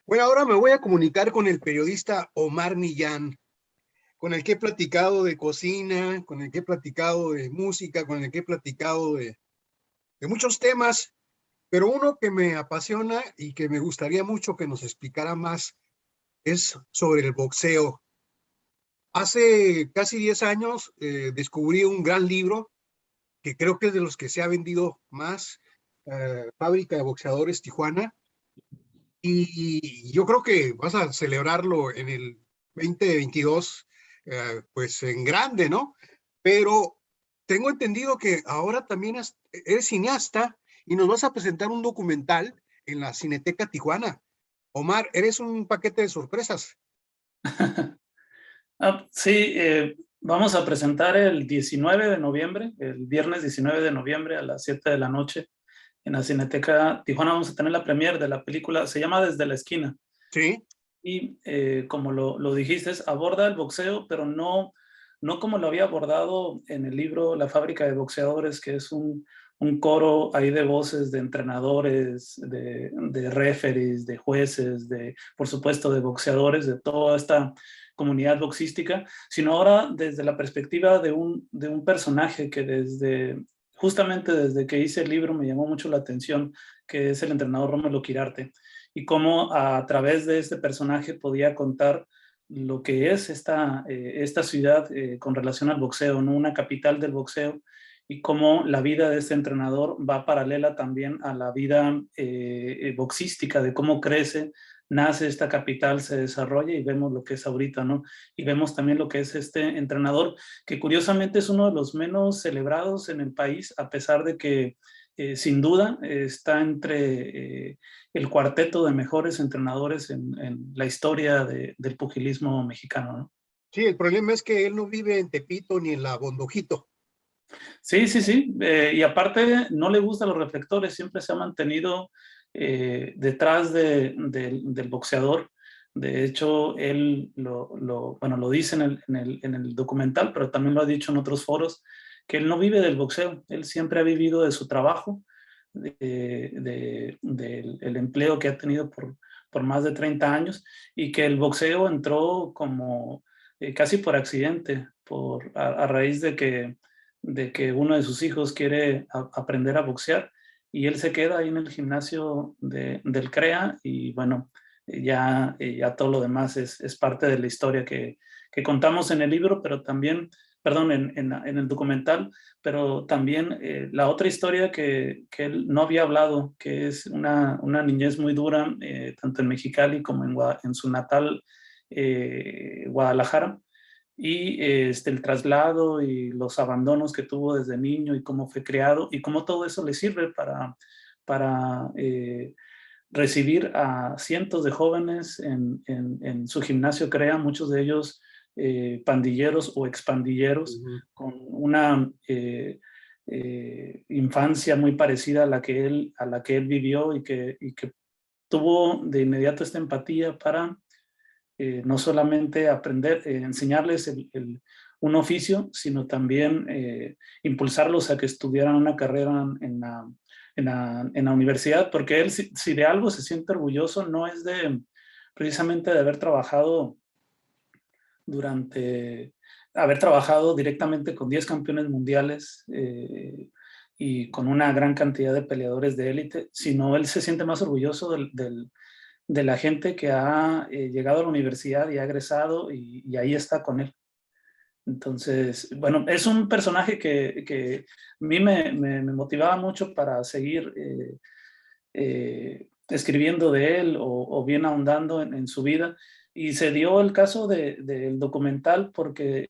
Bueno, ahora me voy a comunicar con el periodista Omar Millán, con el que he platicado de cocina, con el que he platicado de música, con el que he platicado de muchos temas, pero uno que me apasiona y que me gustaría mucho que nos explicara más es sobre el boxeo. Hace casi 10 años descubrí un gran libro que creo que es de los que se ha vendido más, Fábrica de Boxeadores Tijuana, y yo creo que vas a celebrarlo en el 2022, pues en grande, ¿no? Pero tengo entendido que ahora también eres cineasta y nos vas a presentar un documental en la Cineteca Tijuana. Omar, eres un paquete de sorpresas. Sí, vamos a presentar el 19 de noviembre, el viernes 19 de noviembre a las 7 de la noche en la Cineteca Tijuana. Vamos a tener la premiere de la película, se llama Desde la Esquina. Sí, Y como lo dijiste, aborda el boxeo, pero no como lo había abordado en el libro La Fábrica de Boxeadores, que es un coro ahí de voces de entrenadores, de referees, de jueces, por supuesto, de boxeadores, de toda esta comunidad boxística, sino ahora desde la perspectiva de un personaje que justamente desde que hice el libro me llamó mucho la atención, que es el entrenador Rómulo Quirarte, y cómo a través de este personaje podía contar lo que es esta ciudad con relación al boxeo, ¿no? Una capital del boxeo, y cómo la vida de este entrenador va paralela también a la vida boxística, de cómo crece, nace esta capital, se desarrolla y vemos lo que es ahorita, ¿no? Y vemos también lo que es este entrenador, que curiosamente es uno de los menos celebrados en el país, a pesar de que sin duda está entre el cuarteto de mejores entrenadores en la historia del pugilismo mexicano, ¿no? sí, el problema es que él no vive en Tepito ni en la Bondojito. Sí, sí, sí. Y aparte, no le gustan los reflectores, siempre se ha mantenido detrás del boxeador. De hecho, él bueno, lo dice en el documental, pero también lo ha dicho en otros foros, que él no vive del boxeo, él siempre ha vivido de su trabajo, del empleo que ha tenido por más de 30 años, y que el boxeo entró como casi por accidente, a raíz de que uno de sus hijos quiere aprender a boxear, y él se queda ahí en el gimnasio del CREA, y bueno, ya todo lo demás es parte de la historia que contamos en el libro, pero también, perdón, en el documental, pero también la otra historia que él no había hablado, que es una niñez muy dura, tanto en Mexicali como en su natal Guadalajara, y el traslado y los abandonos que tuvo desde niño y cómo fue creado y cómo todo eso le sirve para recibir a cientos de jóvenes en su gimnasio CREA, muchos de ellos pandilleros o expandilleros, Ujú. con una infancia muy parecida a la que él vivió, y que tuvo de inmediato esta empatía para no solamente aprender, enseñarles un oficio, sino también impulsarlos a que estudiaran una carrera en la universidad, porque él, si de algo se siente orgulloso, no es precisamente de durante, haber trabajado directamente con 10 campeones mundiales y con una gran cantidad de peleadores de élite, sino él se siente más orgulloso de la gente que ha llegado a la universidad y ha egresado, y ahí está con él. Entonces, bueno, es un personaje que a mí me motivaba mucho para seguir escribiendo de él, o bien ahondando en su vida. Y se dio el caso del documental porque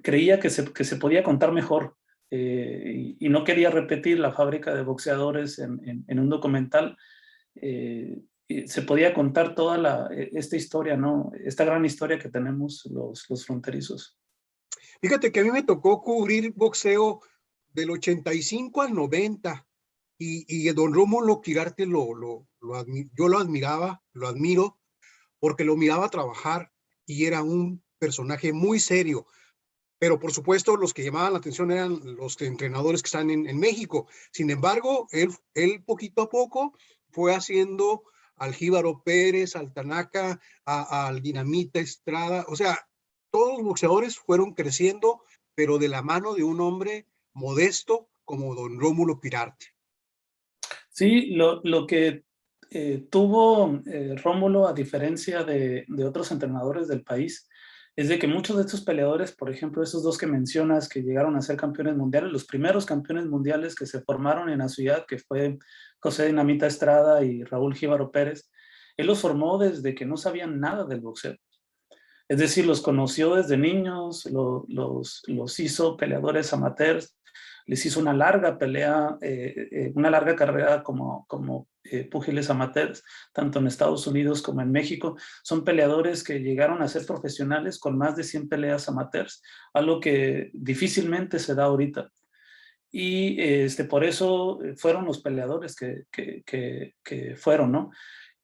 creía que se podía contar mejor, y no quería repetir La Fábrica de Boxeadores en un documental. Y se podía contar toda esta historia, ¿no? Esta gran historia que tenemos los fronterizos. Fíjate que a mí me tocó cubrir boxeo del 85 al 90 y don Rómulo Quirarte yo lo admiraba, lo admiro, porque lo miraba trabajar y era un personaje muy serio. Pero por supuesto los que llamaban la atención eran los entrenadores que están en México. Sin embargo, él poquito a poco fue haciendo al Jíbaro Pérez, al Tanaka, al Dinamita Estrada. O sea, todos los boxeadores fueron creciendo, pero de la mano de un hombre modesto como don Rómulo Quirarte. Sí, lo que tuvo Rómulo, a diferencia de otros entrenadores del país, es de que muchos de estos peleadores, por ejemplo, esos dos que mencionas que llegaron a ser campeones mundiales, los primeros campeones mundiales que se formaron en la ciudad, que fue José Dinamita Estrada y Raúl Jíbaro Pérez, él los formó desde que no sabían nada del boxeo. Es decir, los conoció desde niños, los hizo peleadores amateurs, les hizo una larga pelea, una larga carrera como púgiles amateurs, tanto en Estados Unidos como en México. Son peleadores que llegaron a ser profesionales con más de 100 peleas amateurs, algo que difícilmente se da ahorita. Y por eso fueron los peleadores que fueron, ¿no?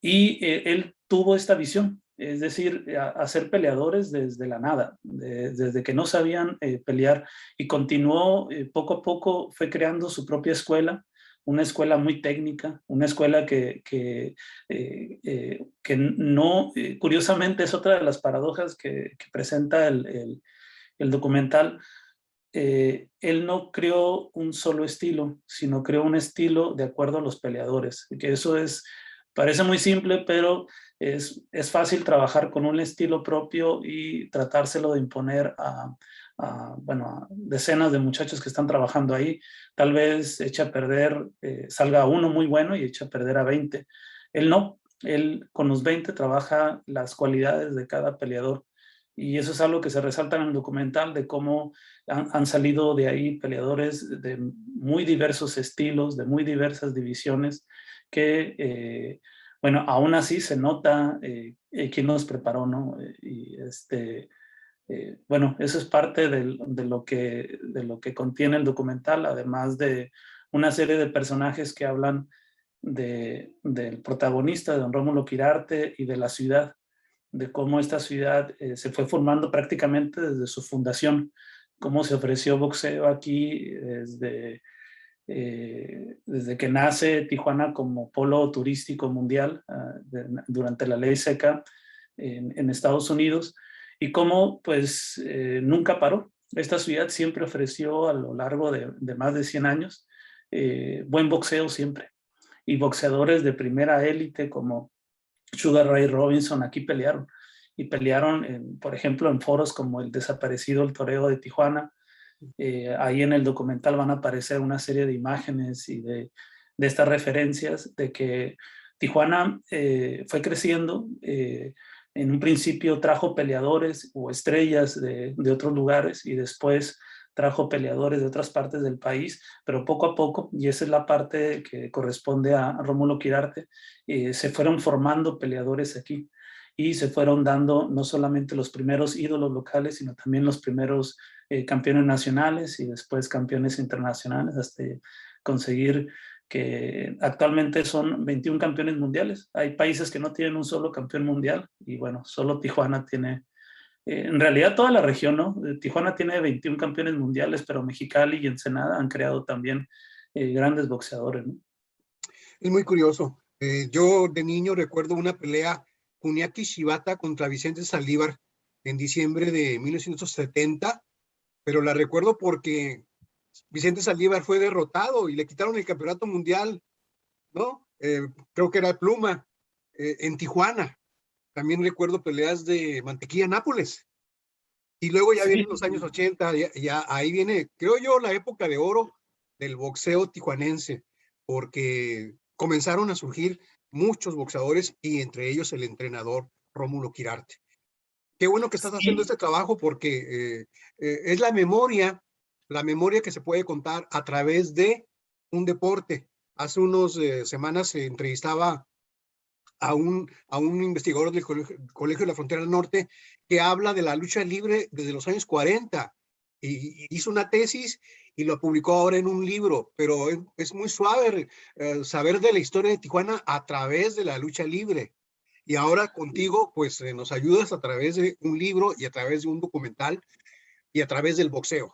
Y él tuvo esta visión, es decir, a ser peleadores desde la nada, desde que no sabían pelear, y continuó poco a poco, fue creando su propia escuela, una escuela muy técnica, una escuela que no, curiosamente es otra de las paradojas que presenta el documental. Él no creó un solo estilo, sino creó un estilo de acuerdo a los peleadores, que eso parece muy simple, pero es fácil trabajar con un estilo propio y tratárselo de imponer bueno, a decenas de muchachos que están trabajando ahí. Tal vez echa a perder, salga uno muy bueno y echa a perder a 20. Él no, él con los 20 trabaja las cualidades de cada peleador. Y eso es algo que se resalta en el documental, de cómo han salido de ahí peleadores de muy diversos estilos, de muy diversas divisiones, que, bueno, aún así se nota quién los preparó, ¿no? Bueno, eso es parte de lo que contiene el documental, además de una serie de personajes que hablan del protagonista, de don Rómulo Quirarte, y de la ciudad, de cómo esta ciudad se fue formando prácticamente desde su fundación, cómo se ofreció boxeo aquí desde que nace Tijuana como polo turístico mundial durante la ley seca en Estados Unidos, y cómo pues nunca paró. Esta ciudad siempre ofreció a lo largo de más de 100 años buen boxeo siempre, y boxeadores de primera élite como Sugar Ray Robinson aquí pelearon, y pelearon, por ejemplo, en foros como el desaparecido El Toreo de Tijuana. Ahí en el documental van a aparecer una serie de imágenes y de estas referencias de que Tijuana fue creciendo. En un principio trajo peleadores o estrellas de otros lugares, y después trajo peleadores de otras partes del país, pero poco a poco, y esa es la parte que corresponde a Rómulo Quirarte, se fueron formando peleadores aquí, y se fueron dando no solamente los primeros ídolos locales, sino también los primeros campeones nacionales y después campeones internacionales, hasta conseguir que actualmente son 21 campeones mundiales. Hay países que no tienen un solo campeón mundial, y bueno, solo Tijuana tiene, en realidad toda la región, ¿no? Tijuana tiene 21 campeones mundiales, pero Mexicali y Ensenada han creado también grandes boxeadores, ¿no? Es muy curioso. Yo de niño recuerdo una pelea Juniaki Shibata contra Vicente Saldívar en diciembre de 1970, pero la recuerdo porque Vicente Saldívar fue derrotado y le quitaron el campeonato mundial, ¿no? Creo que era Pluma, en Tijuana. También recuerdo peleas de Mantequilla Nápoles. Y luego ya Sí, vienen los años 80, ya ahí viene, creo yo, la época de oro del boxeo tijuanense, porque comenzaron a surgir muchos boxeadores y entre ellos el entrenador Rómulo Quirarte. Qué bueno que estás haciendo sí. este trabajo porque es la memoria que se puede contar a través de un deporte. Hace unas semanas se entrevistaba a un investigador del Colegio de la Frontera Norte que habla de la lucha libre desde los años 40 y hizo una tesis y lo publicó ahora en un libro, pero es muy suave saber de la historia de Tijuana a través de la lucha libre. Y ahora contigo, pues nos ayudas a través de un libro y a través de un documental y a través del boxeo.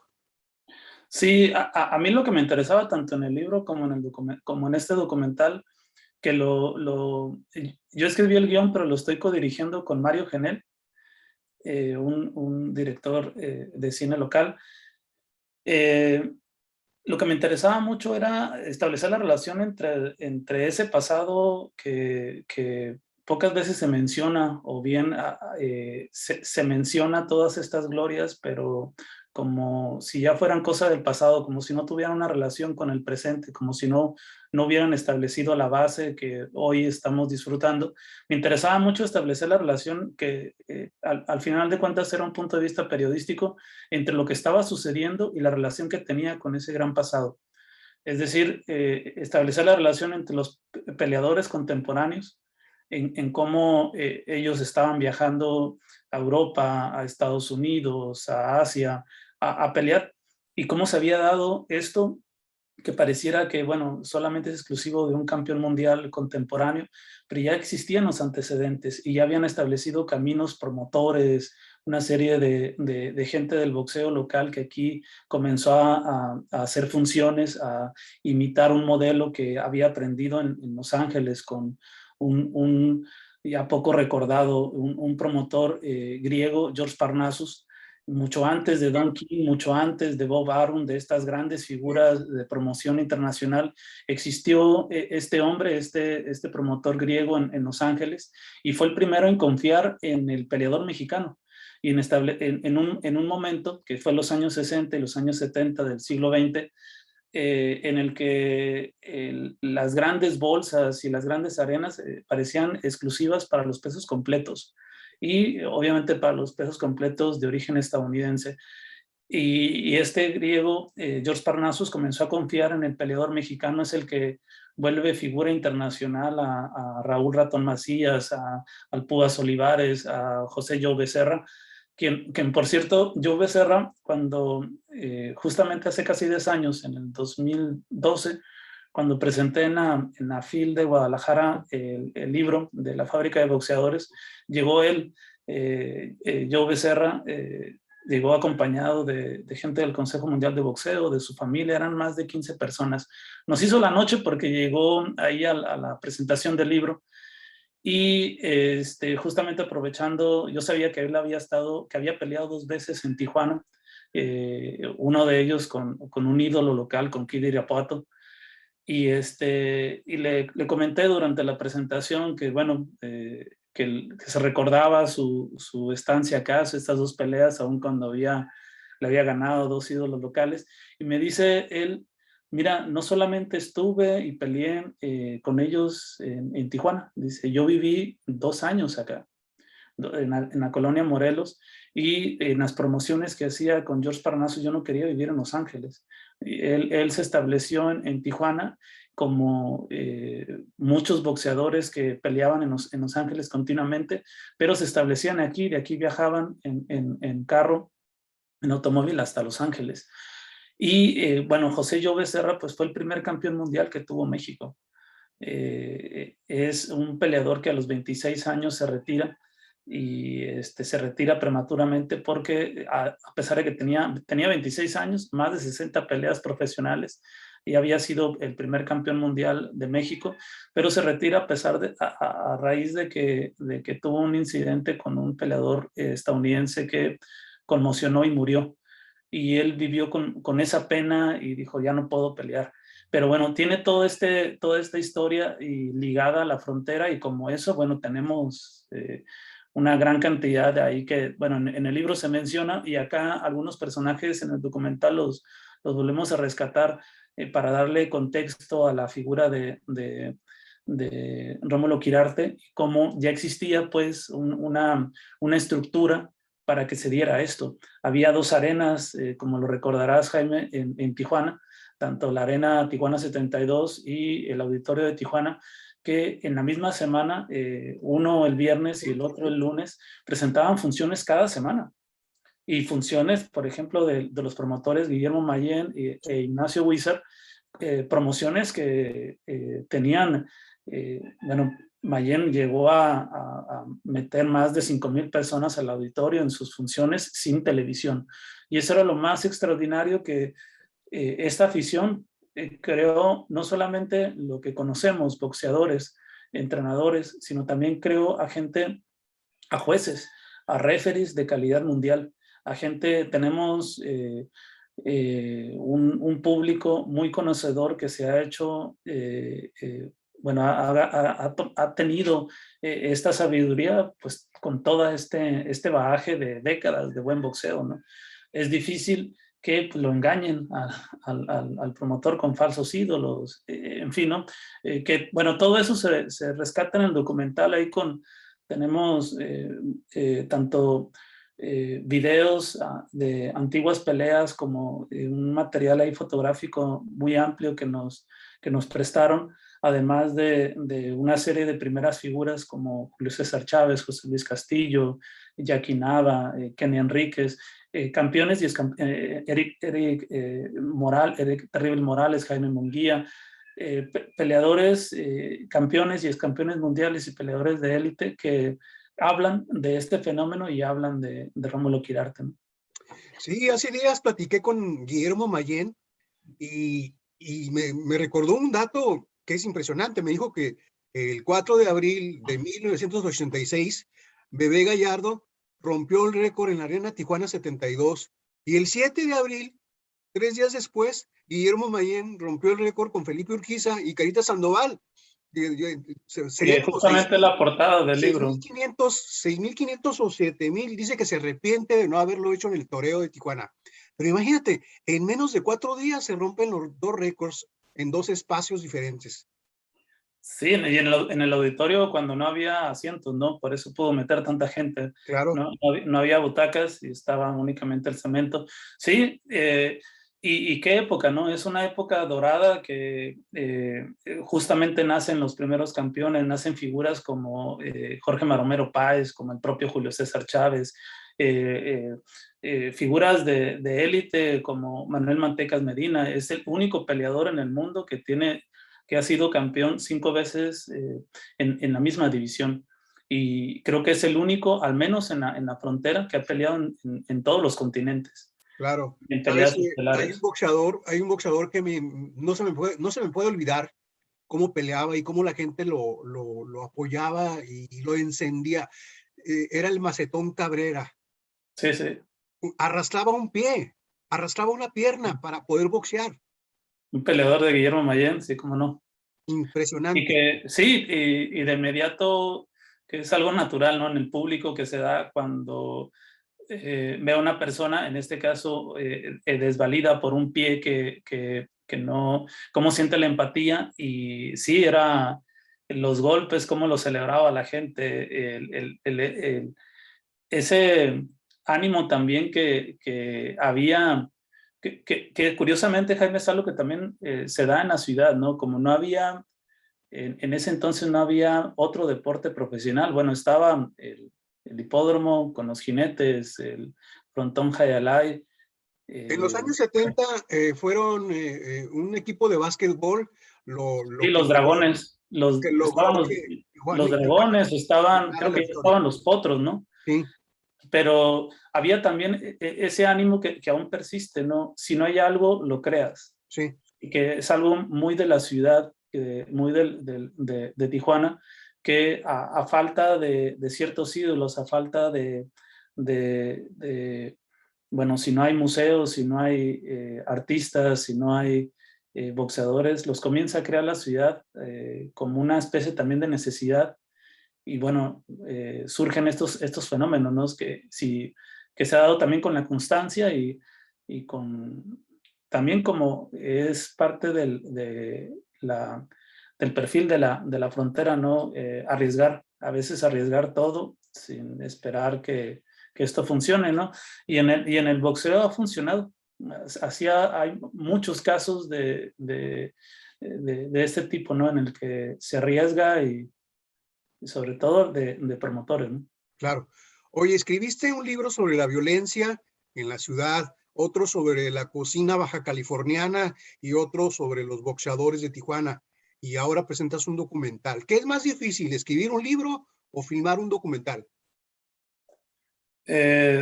Sí, a mí lo que me interesaba tanto en el libro como en este documental que yo escribí el guión, pero lo estoy codirigiendo con Mario Genel, un director de cine local. Lo que me interesaba mucho era establecer la relación entre ese pasado que pocas veces se menciona, o bien se menciona todas estas glorias, pero como si ya fueran cosas del pasado, como si no tuvieran una relación con el presente, como si no hubieran establecido la base que hoy estamos disfrutando. Me interesaba mucho establecer la relación que al final de cuentas era un punto de vista periodístico entre lo que estaba sucediendo y la relación que tenía con ese gran pasado. Es decir, establecer la relación entre los peleadores contemporáneos, en cómo ellos estaban viajando a Europa, a Estados Unidos, a Asia, a pelear, y cómo se había dado esto que pareciera que, bueno, solamente es exclusivo de un campeón mundial contemporáneo, pero ya existían los antecedentes y ya habían establecido caminos promotores, una serie de gente del boxeo local que aquí comenzó a hacer funciones, a imitar un modelo que había aprendido en Los Ángeles con un ya poco recordado, un promotor griego, George Parnassus, mucho antes de Don King, mucho antes de Bob Arum, de estas grandes figuras de promoción internacional, existió este hombre, este promotor griego en Los Ángeles, y fue el primero en confiar en el peleador mexicano. Y en un momento, que fue los años 60 y los años 70 del siglo XX, en el que las grandes bolsas y las grandes arenas parecían exclusivas para los pesos completos, y obviamente para los pesos completos de origen estadounidense. Y este griego, George Parnassus, comenzó a confiar en el peleador mexicano, es el que vuelve figura internacional a Raúl Ratón Macías, al Púas Olivares, a José Joe Becerra, quien por cierto, Joe Becerra, cuando justamente hace casi 10 años, en el 2012, cuando presenté en la FIL de Guadalajara el libro de la Fábrica de Boxeadores, llegó él, Joe Becerra, llegó acompañado de gente del Consejo Mundial de Boxeo, de su familia, eran más de 15 personas. Nos hizo la noche porque llegó ahí a la presentación del libro, y justamente aprovechando, yo sabía que él que había peleado 2 veces en Tijuana, uno de ellos con un ídolo local, con Kid Irapuato, y le comenté durante la presentación que, bueno, que se recordaba su estancia acá, estas 2 peleas, aún cuando le había ganado 2 ídolos locales, y me dice él: mira, no solamente estuve y peleé con ellos en Tijuana, dice, yo viví 2 años acá, en la colonia Morelos, y en las promociones que hacía con George Parnassus yo no quería vivir en Los Ángeles. Él se estableció en Tijuana, como muchos boxeadores que peleaban en Los Ángeles continuamente, pero se establecían aquí, de aquí viajaban en carro, en automóvil hasta Los Ángeles. Y bueno, José Joe Becerra pues fue el primer campeón mundial que tuvo México. Es un peleador que a los 26 años se retira, y se retira prematuramente porque a pesar de que tenía 26 años, más de 60 peleas profesionales, y había sido el primer campeón mundial de México, pero se retira a pesar a raíz de que tuvo un incidente con un peleador estadounidense que conmocionó y murió. Y él vivió con esa pena y dijo, ya no puedo pelear. Pero bueno, tiene toda esta historia y ligada a la frontera, y como eso, bueno, tenemos una gran cantidad de ahí que, bueno, en el libro se menciona, y acá algunos personajes en el documental los volvemos a rescatar para darle contexto a la figura de Rómulo Quirarte, como ya existía pues una estructura para que se diera esto. Había 2 arenas, como lo recordarás, Jaime, en Tijuana, tanto la Arena Tijuana 72 y el Auditorio de Tijuana, que en la misma semana, uno el viernes y el otro el lunes, presentaban funciones cada semana. Y funciones, por ejemplo, de los promotores Guillermo Mayén e Ignacio Huizar, promociones que tenían, bueno, Mayén llegó a meter más de 5,000 personas al auditorio en sus funciones sin televisión. Y eso era lo más extraordinario, que esta afición creo no solamente lo que conocemos, boxeadores, entrenadores, sino también creo a gente, a jueces, a referees de calidad mundial, a gente, tenemos un público muy conocedor que se ha hecho, bueno, ha tenido esta sabiduría, pues con todo este bagaje de décadas de buen boxeo, ¿no? Es difícil que pues, lo engañen al promotor con falsos ídolos, en fin, ¿no? Que, bueno, todo eso se rescata en el documental ahí tenemos tanto videos de antiguas peleas como un material ahí fotográfico muy amplio que nos prestaron, además de una serie de primeras figuras como Julio César Chávez, José Luis Castillo, Jackie Nava, Kenny Enríquez, campeones y Eric Terrible Morales, Jaime Munguía, peleadores, campeones y excampeones mundiales y peleadores de élite que hablan de este fenómeno y hablan de Rómulo Quirarte, ¿no? Sí, hace días platiqué con Guillermo Mayén y me recordó un dato que es impresionante. Me dijo que el 4 de abril de 1986, Bebé Gallardo rompió el récord en la Arena Tijuana 72. Y el 7 de abril, 3 días después, Guillermo Mayén rompió el récord con Felipe Urquiza y Carita Sandoval. Serían como justamente la portada del libro. 6,500 o 7,000. Dice que se arrepiente de no haberlo hecho en el toreo de Tijuana. Pero imagínate, en menos de 4 días se rompen los dos récords en dos espacios diferentes. Sí, y en el auditorio cuando no había asientos, ¿no? Por eso pudo meter tanta gente. Claro. No había butacas y estaba únicamente el cemento. Sí, y qué época, ¿no? Es una época dorada que justamente nacen los primeros campeones, nacen figuras como Jorge Maromero Páez, como el propio Julio César Chávez, figuras de élite como Manuel Mantecas Medina. Es el único peleador en el mundo que ha sido campeón 5 veces en la misma división. Y creo que es el único, al menos en la frontera, que ha peleado en todos los continentes. Claro. En Sabes peleas que hay estelares. un boxeador que no se me puede olvidar cómo peleaba y cómo la gente lo apoyaba y lo encendía. Era el Macetón Cabrera. Sí, sí. Arrastraba un pie, arrastraba una pierna para poder boxear. Un peleador de Guillermo Mayén, sí, cómo no. Y Impresionante. que sí, y de inmediato, que es algo natural, ¿no? En el público que se da cuando ve a una persona, en este caso, desvalida por un pie que no, cómo siente la empatía. Y sí, era los golpes, cómo lo celebraba la gente, ese ánimo también que había, que curiosamente, Jaime, es algo que también se da en la ciudad, ¿no? Como no había, en ese entonces no había otro deporte profesional. Bueno, estaba el hipódromo con los jinetes, el frontón Jayalay. En los años 70 fueron un equipo de básquetbol Sí, lo que los logró, dragones, que logró estaban que los Tijuana dragones, estaban, ganara creo la que ya victoria. estaban los potros, ¿no? Sí, Pero había también ese ánimo que aún persiste, ¿no? Si no hay algo, lo creas. sí. Y que es algo muy de la ciudad, muy de Tijuana, que a falta de ciertos ídolos, a falta de, bueno, si no hay museos, si no hay artistas, si no hay boxeadores, los comienza a crear la ciudad como una especie también de necesidad. Y bueno, surgen estos fenómenos, ¿no? Que se ha dado también con la constancia y también como es parte del perfil de la frontera, ¿no? A veces arriesgar todo sin esperar que esto funcione, ¿no? Y en el boxeo ha funcionado. Hay muchos casos de este tipo, ¿no? En el que se arriesga y sobre todo de promotores, ¿no? Claro. Oye, escribiste un libro sobre la violencia en la ciudad, otro sobre la cocina baja californiana y otro sobre los boxeadores de Tijuana. Y ahora presentas un documental. ¿Qué es más difícil, escribir un libro o filmar un documental?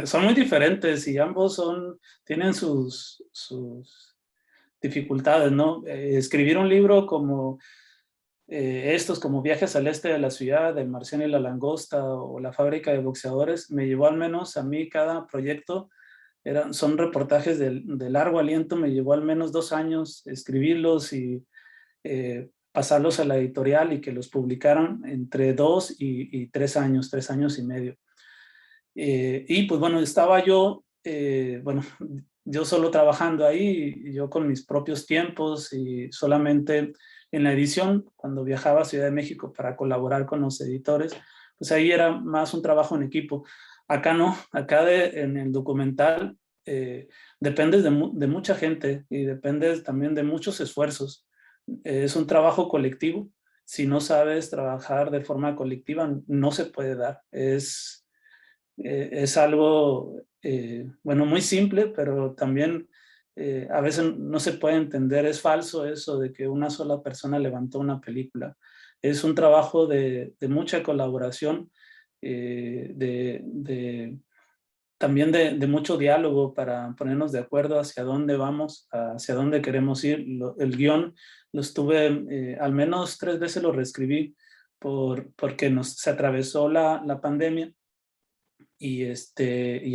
Son muy diferentes y ambos tienen dificultades, ¿no? Escribir un libro como estos, como Viajes al Este de la Ciudad, El Marciano y la Langosta o La Fábrica de Boxeadores, me llevó al menos a mí cada proyecto, son reportajes de largo aliento, me llevó al menos 2 años escribirlos y pasarlos a la editorial y que los publicaran entre 2 y 3 años, 3 años y medio. Y pues bueno, estaba yo, bueno, yo solo trabajando ahí, y yo con mis propios tiempos y solamente en la edición, cuando viajaba a Ciudad de México para colaborar con los editores, pues ahí era más un trabajo en equipo. Acá no, acá en el documental dependes de mucha gente y dependes también de muchos esfuerzos. Es un trabajo colectivo. Si no sabes trabajar de forma colectiva, no se puede dar. Es algo, bueno, muy simple, pero también a veces no se puede entender. Es falso eso de que una sola persona levantó una película. Es un trabajo de mucha colaboración, también de mucho diálogo para ponernos de acuerdo hacia dónde vamos, hacia dónde queremos ir. El guión lo estuve, al menos 3 veces lo reescribí porque se atravesó la pandemia y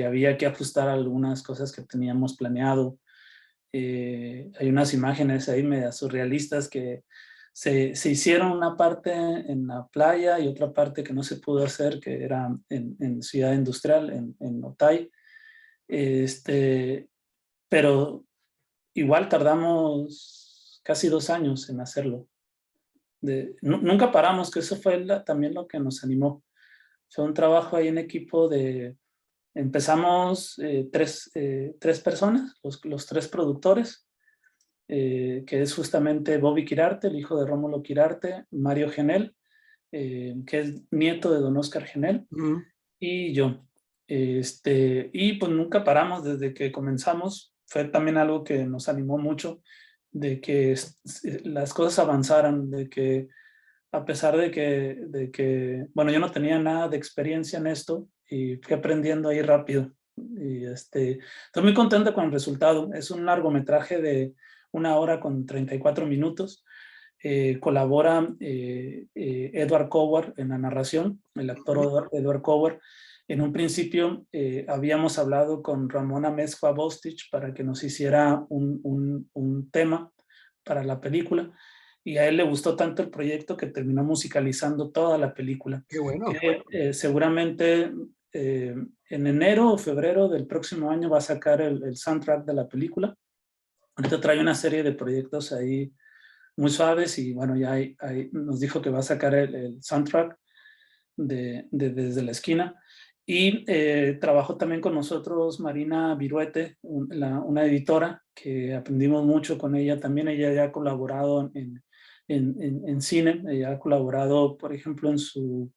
había que ajustar algunas cosas que teníamos planeado. Hay unas imágenes ahí medio surrealistas que se hicieron una parte en la playa y otra parte que no se pudo hacer, que era en Ciudad Industrial, en Otay. Pero igual tardamos casi 2 años en hacerlo. Nunca paramos, que eso fue también lo que nos animó. Fue un trabajo ahí en equipo empezamos tres personas, los 3 productores, que es justamente Bobby Quirarte, el hijo de Rómulo Quirarte, Mario Genel, que es nieto de don Oscar Genel, y yo. Y pues nunca paramos desde que comenzamos. Fue también algo que nos animó mucho, de que las cosas avanzaran, de que a pesar de que, bueno, yo no tenía nada de experiencia en esto y fui aprendiendo ahí rápido. Y estoy muy contento con el resultado. Es un largometraje de 1 hora con 34 minutos. Colabora Edward Coward en la narración, el actor Edward Coward. En un principio habíamos hablado con Ramona Mezcua Bostich para que nos hiciera un tema para la película, y a él le gustó tanto el proyecto que terminó musicalizando toda la película. Qué bueno. Que seguramente en enero o febrero del próximo año va a sacar el soundtrack de la película. Ahorita trae una serie de proyectos ahí muy suaves y bueno, ya nos dijo que va a sacar el soundtrack desde la esquina. Y trabajó también con nosotros Marina Viruete, una editora que aprendimos mucho con ella. También ella ya ha colaborado en cine. Ella ha colaborado, por ejemplo, en su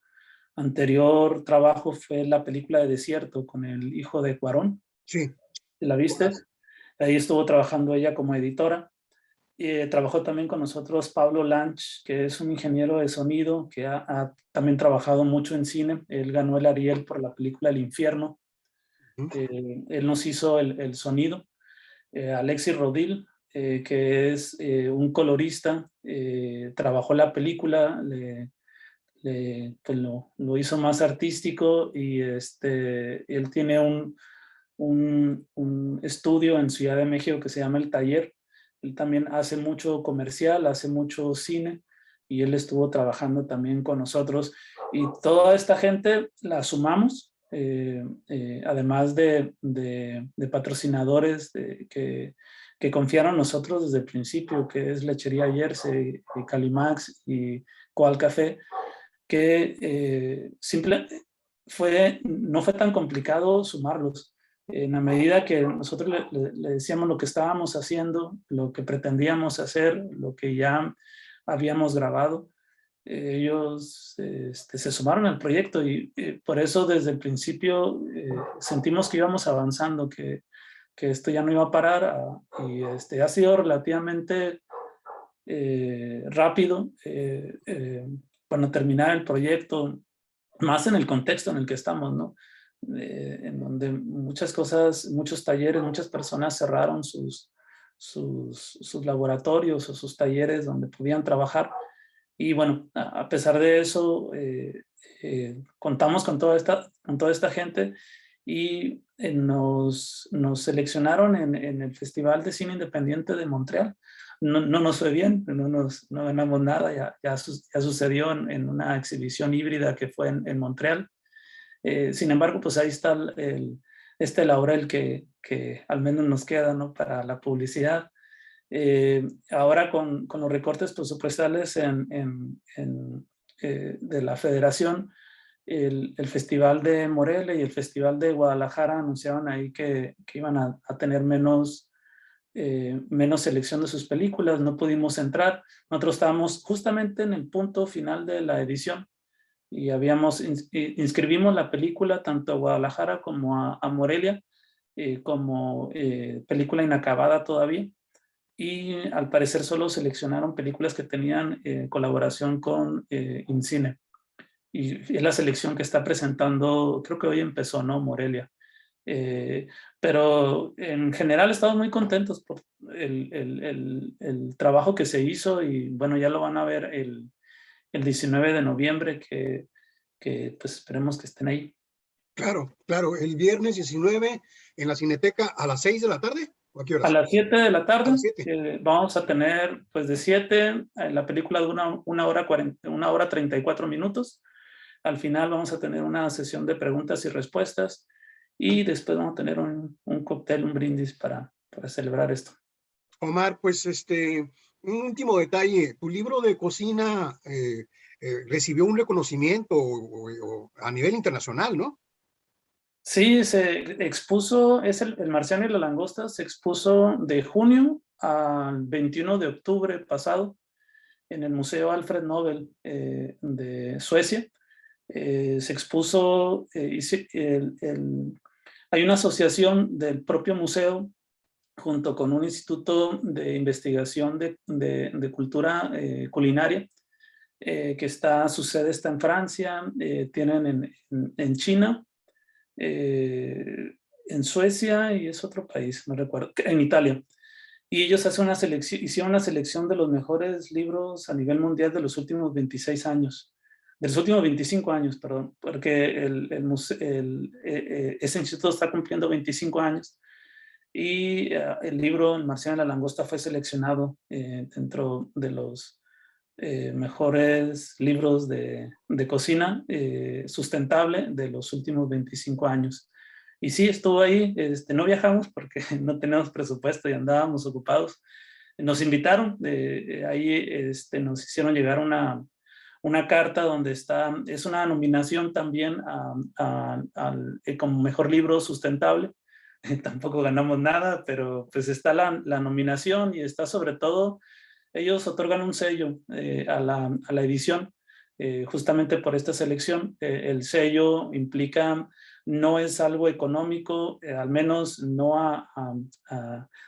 anterior trabajo fue la película de Desierto con el hijo de Cuarón. Sí. ¿La viste? Ahí estuvo trabajando ella como editora. Trabajó también con nosotros Pablo Lanch, que es un ingeniero de sonido que ha también trabajado mucho en cine. Él ganó el Ariel por la película El Infierno. Él nos hizo el sonido. Alexis Rodil, que es un colorista, trabajó la película, pues lo hizo más artístico y él tiene un estudio en Ciudad de México que se llama El Taller. Él también hace mucho comercial, hace mucho cine y él estuvo trabajando también con nosotros. Y toda esta gente la sumamos, además de patrocinadores que confiaron en nosotros desde el principio, que es Lechería Jersey, y Calimax y Coal Café, que no fue tan complicado sumarlos. En la medida que nosotros le decíamos lo que estábamos haciendo, lo que pretendíamos hacer, lo que ya habíamos grabado, ellos se sumaron al proyecto y por eso desde el principio sentimos que íbamos avanzando, que esto ya no iba a parar y ha sido relativamente rápido cuando terminar el proyecto, más en el contexto en el que estamos, ¿no? En donde muchas cosas, muchos talleres, muchas personas cerraron sus laboratorios o sus talleres donde podían trabajar. Y bueno, a pesar de eso, contamos con toda esta gente y nos seleccionaron en el Festival de Cine Independiente de Montreal. No nos fue bien, no ganamos nada, ya sucedió en una exhibición híbrida que fue en Montreal. Sin embargo, pues ahí está este laurel que al menos nos queda, ¿no? Para la publicidad. Ahora con los recortes presupuestales de la federación, el Festival de Morelia y el Festival de Guadalajara anunciaron ahí que iban a tener menos selección de sus películas, no pudimos entrar. Nosotros estábamos justamente en el punto final de la edición y inscribimos la película tanto a Guadalajara como a Morelia como película inacabada todavía. Y al parecer solo seleccionaron películas que tenían colaboración con INCINE. Y es la selección que está presentando, creo que hoy empezó, ¿no? Morelia. Pero en general estamos muy contentos por el trabajo que se hizo y bueno, ya lo van a ver el 19 de noviembre, que pues esperemos que estén ahí. Claro, claro, el viernes 19 en la Cineteca a las 6 de la tarde, ¿o a qué A horas? las 7 de la A tarde las 7. vamos a tener, pues de 7, la película dura 1 hora 34 minutos. Al final vamos a tener una sesión de preguntas y respuestas y después vamos a tener un cóctel, un brindis para celebrar esto. Omar, pues un último detalle, tu libro de cocina recibió un reconocimiento a nivel internacional, ¿no? Sí, se expuso, es el Marciano y la Langosta, se expuso de junio al 21 de octubre pasado en el Museo Alfred Nobel de Suecia. Se expuso, hay una asociación del propio museo junto con un instituto de investigación de cultura culinaria, que su sede está en Francia, tienen en China, en Suecia y es otro país, no recuerdo, en Italia. Y ellos hicieron una selección de los mejores libros a nivel mundial de los últimos 26 años, de los últimos 25 años, perdón, porque ese instituto está cumpliendo 25 años y el libro El Marciano y la Langosta fue seleccionado dentro de los mejores libros de cocina sustentable de los últimos 25 años. Y sí, estuvo ahí, no viajamos porque no teníamos presupuesto y andábamos ocupados. Nos invitaron, ahí nos hicieron llegar una carta donde es una nominación también como mejor libro sustentable. Tampoco ganamos nada, pero pues está la nominación y está sobre todo, ellos otorgan un sello a la edición justamente por esta selección. El sello implica, no es algo económico, al menos no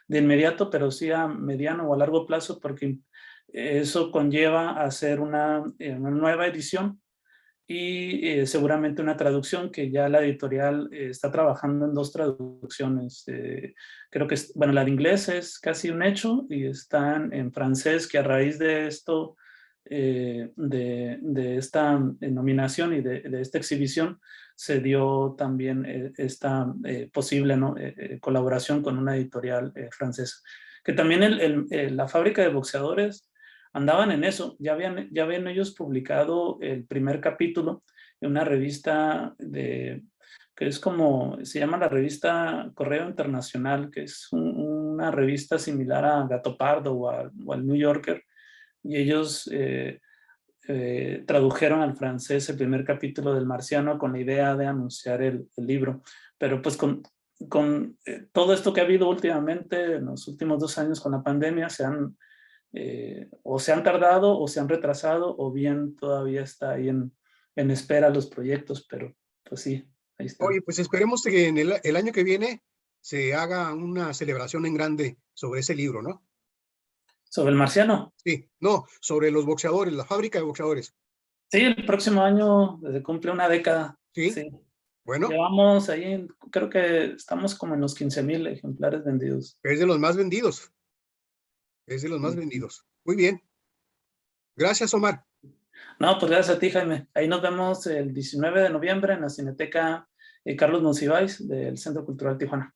de inmediato, pero sí a mediano o a largo plazo, porque eso conlleva a hacer una nueva edición y seguramente una traducción que ya la editorial está trabajando en 2 traducciones. Creo que, bueno, la de inglés es casi un hecho y están en francés, que a raíz de esto, de esta nominación y de esta exhibición, se dio también esta posible, ¿no? Colaboración con una editorial francesa. Que también la fábrica de boxeadores andaban en eso, ya habían ellos publicado el primer capítulo en una revista que es como, se llama la revista Correo Internacional, que es una revista similar a Gato Pardo o al New Yorker, y ellos tradujeron al francés el primer capítulo del Marciano con la idea de anunciar el libro, pero pues con todo esto que ha habido últimamente, en los últimos 2 años con la pandemia, o se han tardado o se han retrasado o bien todavía está ahí en espera los proyectos, pero pues sí, ahí está. Oye, pues esperemos que en el año que viene se haga una celebración en grande sobre ese libro, ¿no? ¿Sobre el Marciano? Sí, no, sobre los boxeadores, la fábrica de boxeadores. Sí, el próximo año se cumple una década. Sí, Sí. bueno, Llevamos ahí, creo que estamos como en los 15,000 ejemplares vendidos. es de los más vendidos. Es de los más vendidos. Muy bien. Gracias, Omar. No, pues gracias a ti, Jaime. Ahí nos vemos el 19 de noviembre en la Cineteca Carlos Monsiváis del Centro Cultural Tijuana.